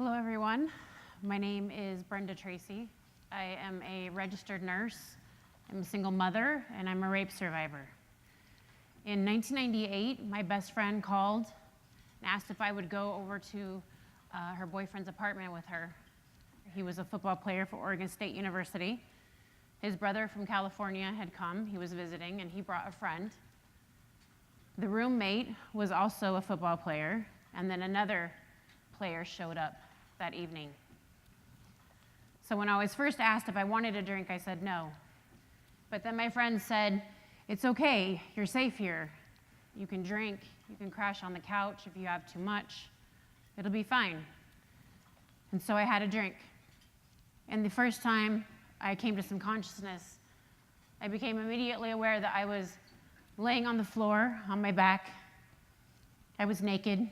Hello, everyone. My name is Brenda Tracy. I am a registered nurse. I'm a single mother, and I'm a rape survivor. In 1998, my best friend called and asked if I would go over to her boyfriend's apartment with her. He was a football player for Oregon State University. His brother from California had come. He was visiting, and he brought a friend. The roommate was also a football player, and then another player showed up that evening. So when I was first asked if I wanted a drink, I said no. But then my friend said, "It's okay, you're safe here. You can drink, you can crash on the couch if you have too much. It'll be fine." And so I had a drink. And the first time I came to some consciousness, I became immediately aware that I was laying on the floor on my back. I was naked.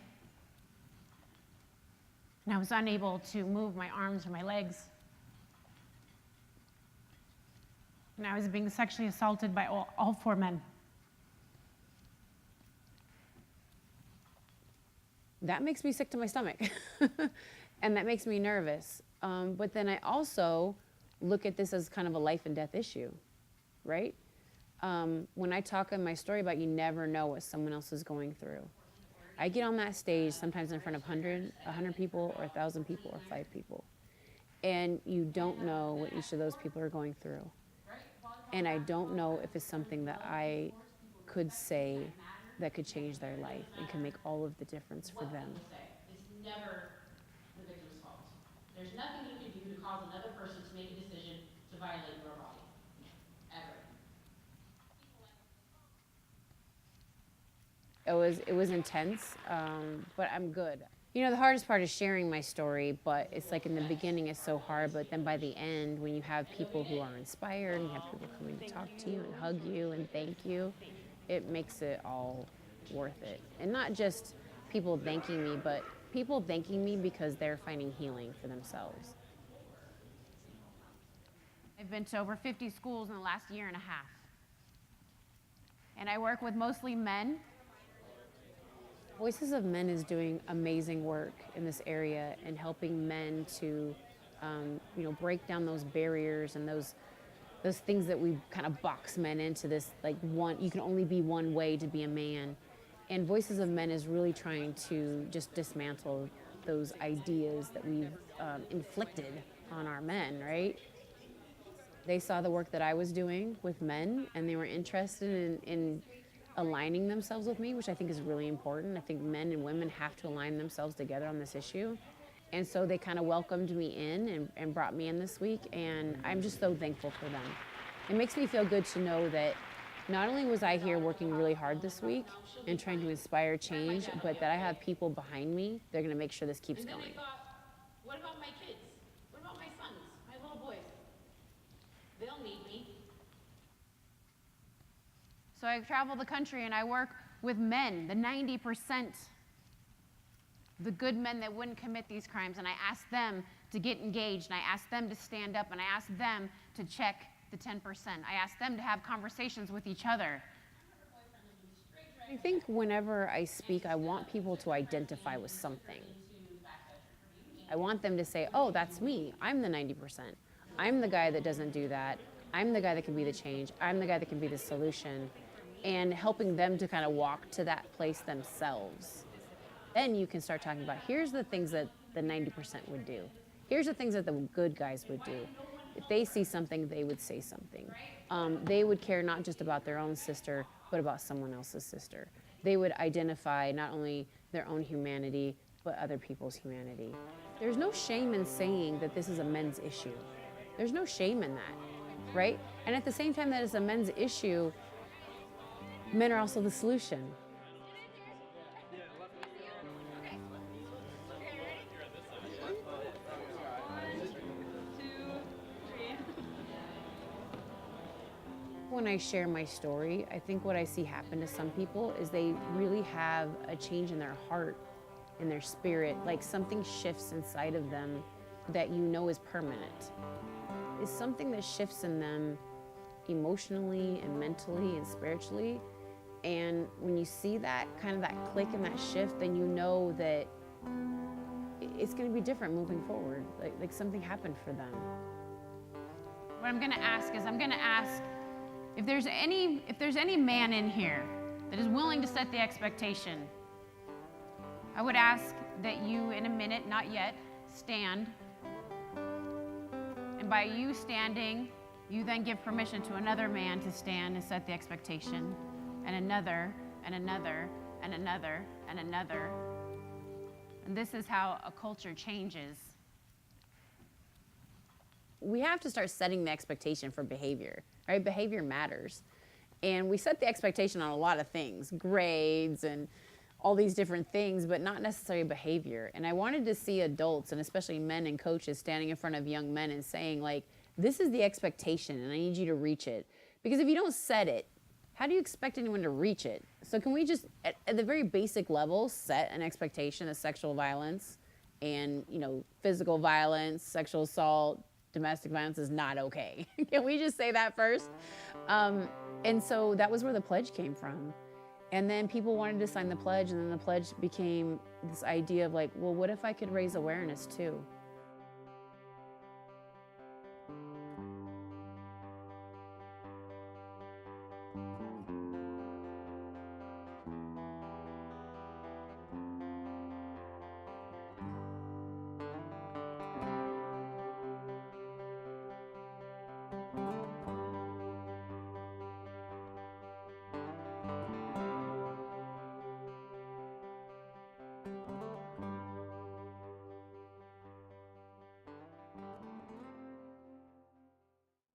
And I was unable to move my arms or my legs. And I was being sexually assaulted by all four men. That makes me sick to my stomach. And that makes me nervous. But then I also look at this as kind of a life and death issue, right? When I talk in my story about you never know what someone else is going through. I get on that stage sometimes in front of 100 people or 1,000 people or 5 people. And you don't know what each of those people are going through. And I don't know if it's something that I could say that could change their life and can make all of the difference for them. It's never the victim's fault. There's nothing you can do to cause another person to make a decision to violate your body, ever. It was intense, but I'm good. You know, the hardest part is sharing my story, but it's like in the beginning it's so hard, but then by the end, when you have people who are inspired and you have people coming to talk to you and hug you and thank you, it makes it all worth it. And not just people thanking me, but people thanking me because they're finding healing for themselves. I've been to over 50 schools in the last year and a half. And I work with mostly men. Voices of Men is doing amazing work in this area and helping men to, break down those barriers and those things that we kind of box men into this, like you can only be one way to be a man. And Voices of Men is really trying to just dismantle those ideas that we've inflicted on our men, right? They saw the work that I was doing with men, and they were interested in aligning themselves with me, which I think is really important. I think men and women have to align themselves together on this issue. And so they kind of welcomed me in and brought me in this week, and I'm just so thankful for them. It makes me feel good to know that not only was I here working really hard this week and trying to inspire change, but that I have people behind me. They're going to make sure this keeps going. And then they thought, what about my kids? What about my sons, my little boys? They'll need me. So I travel the country and I work with men, the 90%, the good men that wouldn't commit these crimes, and I ask them to get engaged, and I ask them to stand up, and I ask them to check the 10%. I ask them to have conversations with each other. I think whenever I speak, I want people to identify with something. I want them to say, oh, that's me. I'm the 90%. I'm the guy that doesn't do that. I'm the guy that can be the change. I'm the guy that can be the solution. And helping them to kind of walk to that place themselves. Then you can start talking about, here's the things that the 90% would do. Here's the things that the good guys would do. If they see something, they would say something. They would care not just about their own sister, but about someone else's sister. They would identify not only their own humanity, but other people's humanity. There's no shame in saying that this is a men's issue. There's no shame in that, right? And at the same time that it's a men's issue, men are also the solution. When I share my story, I think what I see happen to some people is they really have a change in their heart, in their spirit, like something shifts inside of them that you know is permanent. It's something that shifts in them emotionally and mentally and spiritually. And when you see that, kind of that click and that shift, then you know that it's going to be different moving forward. Like something happened for them. What I'm going to ask is, I'm going to ask if there's any man in here that is willing to set the expectation. I would ask that you, in a minute, not yet, stand. And by you standing, you then give permission to another man to stand and set the expectation, and another, and another, and another, and another. And this is how a culture changes. We have to start setting the expectation for behavior, right? Behavior matters. And we set the expectation on a lot of things, grades and all these different things, but not necessarily behavior. And I wanted to see adults, and especially men and coaches, standing in front of young men and saying, like, this is the expectation, and I need you to reach it. Because if you don't set it, how do you expect anyone to reach it? So can we just, at the very basic level, set an expectation of sexual violence and, physical violence, sexual assault, domestic violence is not okay. Can we just say that first? And so that was where the pledge came from. And then people wanted to sign the pledge, and then the pledge became this idea of like, well, what if I could raise awareness too?